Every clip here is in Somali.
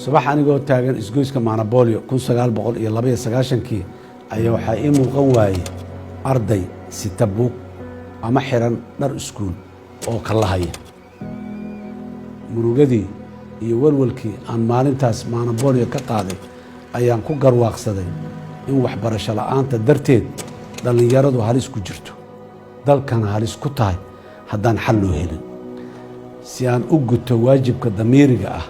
subax anigoo taagan isgoyska Maanabolio 1992 ayaa waxaa ii muuqan waayay arday sita buug ama xiran dhar iskuul oo kala haya murugadii iyo walwalkii aan maalintaas Maanabolio ka qaaday ayaan ku garwaaqsaday in waxbarasho la'aanta darteed dhalinyaradu halis ku jirto dalkana halis ku tahay haddaan xal loo helin si aan u guto waajibka damiiriga ah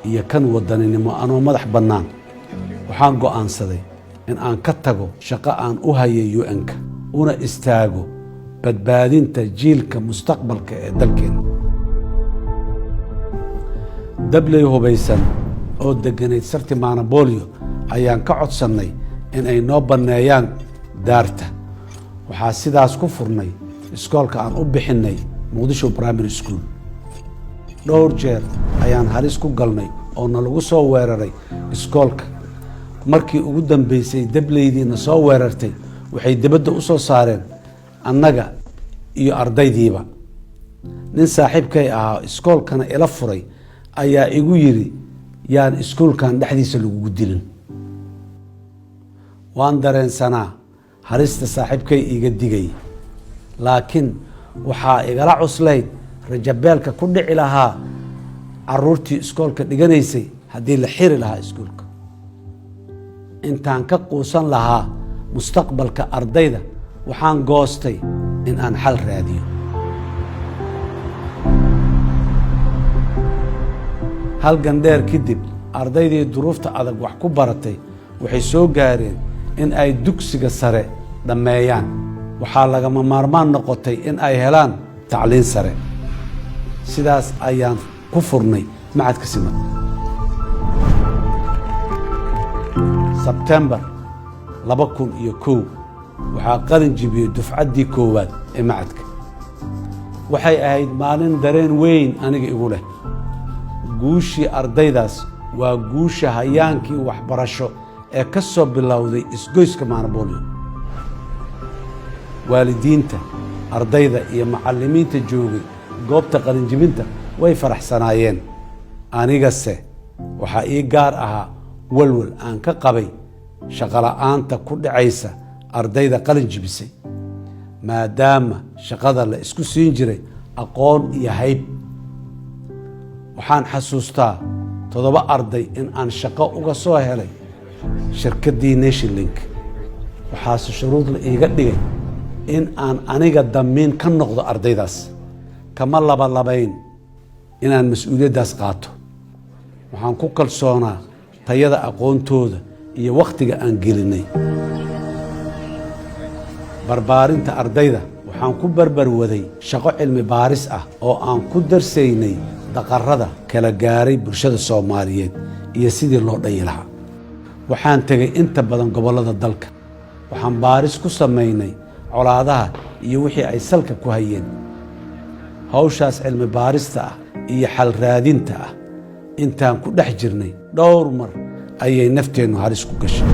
iyo kan wadaninimo anoo madax bannaan waxaan go'aansaday in aan ka tago shaqo aan u hayay UN-ka una istaago badbaadinta jiilka mustaqbalka ee dalkeena dabley hubaysan oo deganayd sarti Maanabolio ayaan ka codsannay in ay noo banneeyaan daarta waxaa sidaas ku furnay iskoolka aan u bixinay Muqdisho Primary School dhowr jeer ayaan halis ku galnay oo nalagu soo weeraray iskoolka markii ugu dambeysay dableydiina soo weerartay waxay dibadda u soo saareen annaga iyo ardaydiiba nin saaxiibkay ahaa iskoolkana ila furay ayaa igu yiri yaan iskoolkan dhexdiisa lagu dilin waan dareensanaa halista saaxiibkay iga digay laakiin waxaa igala cuslayd rajabeelka ku dhici lahaa caruurtii iskoolka dhiganaysay haddii la xiri lahaa iskoolka intaan ka quusan lahaa mustaqbalka ardayda waxaan goostay in aan xal raadiyo hal gandheer kadib ardaydii duruufta adag wax ku baratay waxay soo gaareen in ay dugsiga sare dhammeeyaan waxaa lagama maarmaan noqotay in ay helaan tacliin sare sidaas ayaan ku furnay macadka Simad September 2001 waxaa qalin jibiyey dufcaddii koowaad ee macadka waxay ahayd maalin dareen weyn aniga igu leh guushii ardaydaas waa guusha hayaankii waxbarasho ee ka soo bilowday isgoyska Maanabolio waalidiinta ardayda iyo macallimiinta joogay goobta qalin jibinta way faraxsanaayeen anigase waxaa ii gaar ahaa walwal aan ka qabay shaqo la'aanta ku dhacaysa ardayda qalin jibisay maadaama shaqada la isku siin jiray aqoon iyo hayb waxaan xasuustaa 7 arday in aan shaqo uga soo helay shirkaddii Nationlink waxaase shuruud la iiga dhigay in aan aniga damiin ka noqdo ardaydaas kama labalabayn inaan mas'uuliyaddaas qaato waxaan ku kalsoonaa tayada aqoontooda iyo wakhtiga aan gelinay barbaarinta ardayda waxaan ku barbarwaday shaqo cilmi baaris ah oo aan ku darsaynay daqarrada kala gaaray bulshada Soomaaliyeed iyo sidii loo dhayi lahaa waxaan tegay inta badan gobollada dalka waxaan baaris ku samaynay colaadaha iyo wixii ay salka ku hayeen hawshaas cilmi baarista ah iyo xal raadinta ah intaan ku dhex jirnay dhowr mar ayay nafteennu halis ku gashay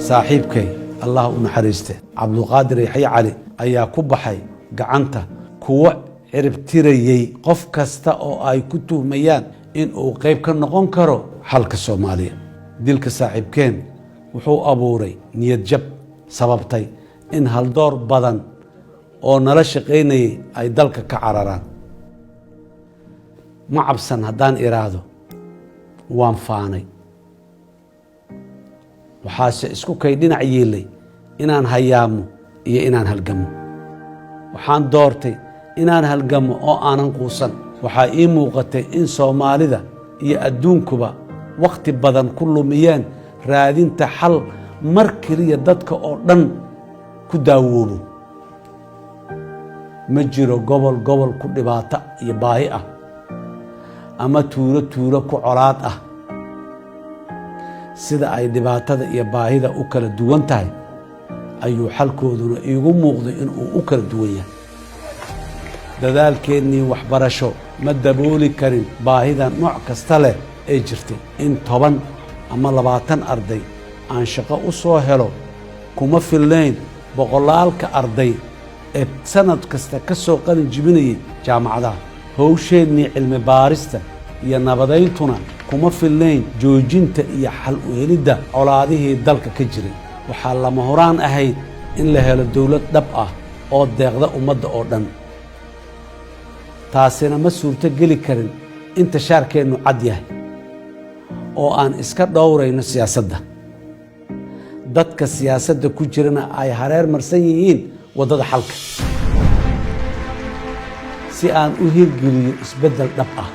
saaxiibkay allah u naxariiste Cabdulqaadir Yaxya Cali ayaa ku baxay gacanta kuwa ciribtirayay qof kasta oo ay ku tuhmayaan in uu qayb ka noqon karo xalka Soomaaliya dilka saaxiibkeen wuxuu abuuray niyad jab sababtay in haldoor badan oo nala shaqaynayay ay dalka ka cararaan ma cabsan haddaan iraahdo waan faanay waxaase isku kay dhinac yeelay inaan hayaamo iyo inaan halgamo waxaan doortay inaan halgamo oo aanan quusan waxaa ii muuqatay in Soomaalida iyo adduunkuba waqti badan ku lumiyeen raadinta xal mar kaliya dadka oo dhan ku daawoobo ma jiro gobol ku dhibaato iyo baahi ah ama tuulo ku colaad ah sida ay dhibaatada iyo baahida u kala duwan tahay ayuu xalkooduna iigu muuqday in uu u kala duwan yahay dadaalkeennii waxbarasho ma dabooli karin baahida nooc kasta leh ee jirtay in 10 ama 20 arday aan shaqo u soo helo kuma filnayn boqolaalka arday ee sanad kasta ka soo qalin jibinayay jaamacadaha hawsheennii cilmi baarista iyo nabadayntuna kuma filnayn joojinta iyo xal u helidda colaadihii dalka ka jiray. waxaa lama horaan ahayd in la helo dowlad dhab ah oo deeqda ummadda oo dhan. taasina ma suurto geli karin inta shaarkeennu cad yahay oo aan iska dhowrayno siyaasadda. dadka siyaasadda ku jirana ay hareer marsan yihiin waddada xalka. si aan u hirgeliyo isbeddel dhab ah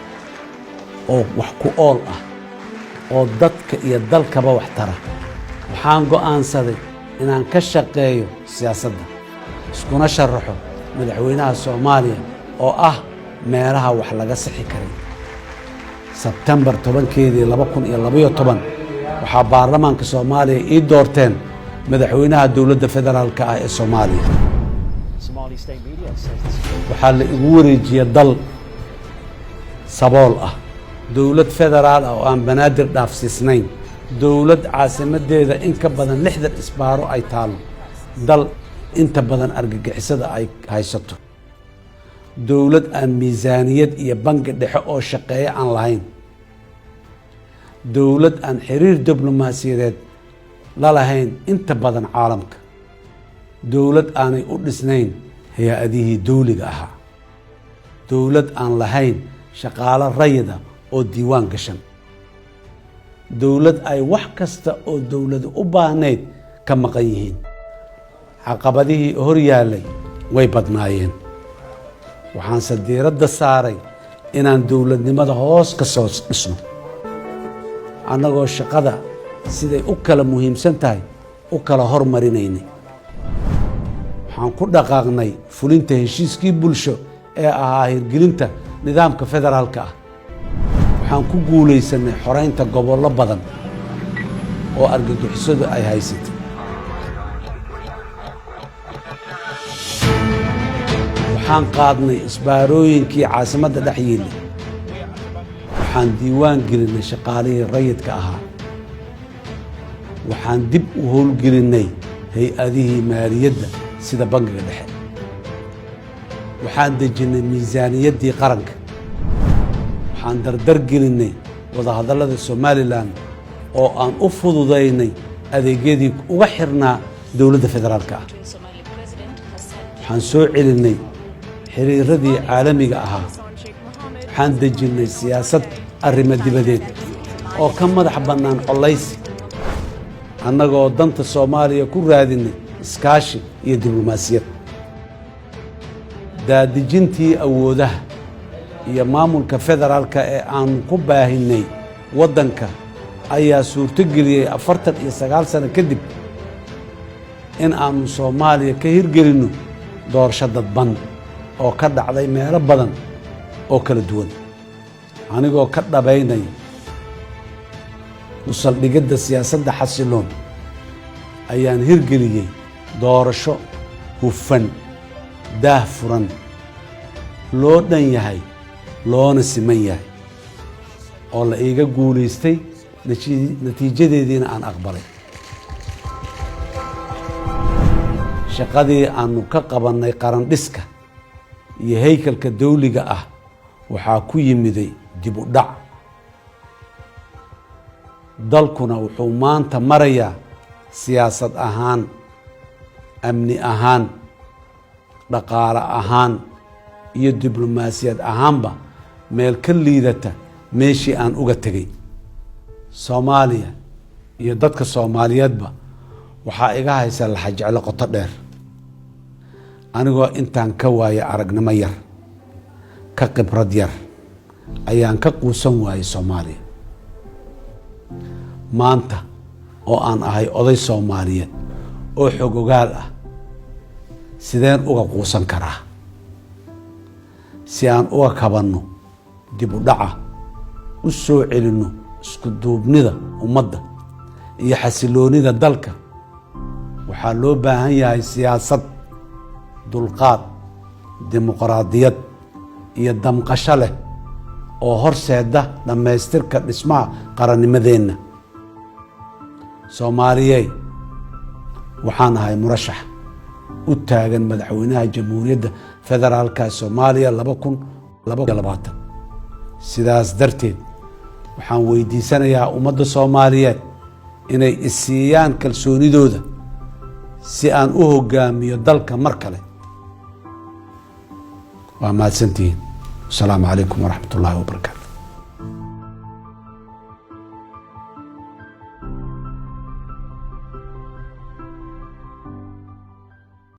oo wax ku ool ah oo dadka iyo dalkaba wax tara, waxaan go'aansaday inaan ka shaqeeyo siyaasadda, iskuna sharaxo madaxweynaha Soomaaliya oo ah meelaha wax laga sixi karay. Sebtembar 10keedii 2012 waxaa baarlamaanka Soomaaliya ii doorteen madaxweynaha dowladda federaalka ah ee Soomaaliya. waxaa la igu wareejiyay dal sabool ah, dowlad federaal ah oo aan banaadir dhaafsiisnayn, dowlad caasimadeeda in ka badan 60 isbaaro ay taalo, dal inta badan argagixisada ay haysato, dowlad aan miisaaniyad iyo bangi dhexe oo shaqeeya aan lahayn, dowlad aan xiriir diblomaasiyadeed la lahayn inta badan caalamka, dowlad aanay u dhisnayn hay-adihii dawliga ahaa, dowlad aan lahayn shaqaalo rayida oo diiwaan gashan, dowlad ay wax kasta oo dowladu u baahnayd ka maqan yihiin. caqabadihii hor yaallay way badnaayeen. waxaanse diiradda saaray inaan dowladnimada hoos ka soo dhisno, annagoo shaqada siday u kala muhiimsan tahay u kala hormarinaynay. waxaan ku dhaqaaqnay fulinta heshiiskii bulsho ee ahaa hirgelinta nidaamka federaalka ah. waxaan ku guulaysanay xoraynta gobollo badan oo argagixisadu ay haysatay. waxaan qaadnay isbaarooyinkii caasimadda dhex yiillay. waxaan diiwaan gelinay shaqaalihii rayidka ahaa. waxaan dib u howlgelinay hay-adihii maaliyadda sida bangiga dhexe. waxaan dejinnay miisaaniyaddii qaranka. waxaan dardar gelinay wadahadallada Somalilan oo aan u fududaynay adeegyadii uga xirnaa dowladda federaalka ah. waxaan soo celinay xiriiradii caalamiga ahaa. waxaan dejinnay siyaasad arrimo dibadeed oo ka madax bannaan collaysi, annagoo danta Soomaaliya ku raadinay iskaashi iyo diblomaasiyad. daadejintii awoodaha iyo maamulka federaalka ee aanu ku baahinay waddanka ayaa suurto geliyey 49 sano kadib in aanu Soomaaliya ka hirgelinno doorasho dadban oo ka dhacday meelo badan oo kala duwan. anigoo ka dhabaynay u saldhigidda siyaasadda xasiloon ayaan hirgeliyey doorasho hufan, daah furan, loo dhan yahay, loona siman yahay, oo la iiga guulaystay natiijadeediina aan aqbalay. shaqadii aanu ka qabannay qaran dhiska iyo haykalka dawliga ah waxaa ku yimiday dib u dhac. dalkuna wuxuu maanta marayaa siyaasad ahaan, amni ahaan, dhaqaale ahaan iyo diblomaasiyad ahaanba meel ka liidata meeshii aan uga tegey. Soomaaliya iyo dadka Soomaaliyeedba waxaa iga haysa laxajeclo qoto dheer. anigoo intaan ka waaya aragnimo yar, ka khibrad yar, ayaan ka quusan waayay Soomaaliya. maanta oo aan ahay oday Soomaaliyeed oo xog ogaal ah, sideen uga quusan karaa? si aan uga kabanno dib u dhaca, u soo celinno isku duubnida ummadda iyo xasiloonida dalka, waxaa loo baahan yahay siyaasad, dulqaad, dimuqraadiyad iyo damqasho leh oo horseeda dhammaystirka dhismaha qarannimadeenna. Soomaaliyey, waxaan ahay murashax u taagan madaxweynaha Jamhuuriyadda Federaalka Soomaaliya 2020. sidaas darteed waxaan weydiisanayaa ummadda Soomaaliyeed inay isiiyaan kalsoonidooda si aan u hogaamiyo dalka mar kale. waa mahadsantihiin. asalaamu calaykum waraxmatullaahi wabarakaatu.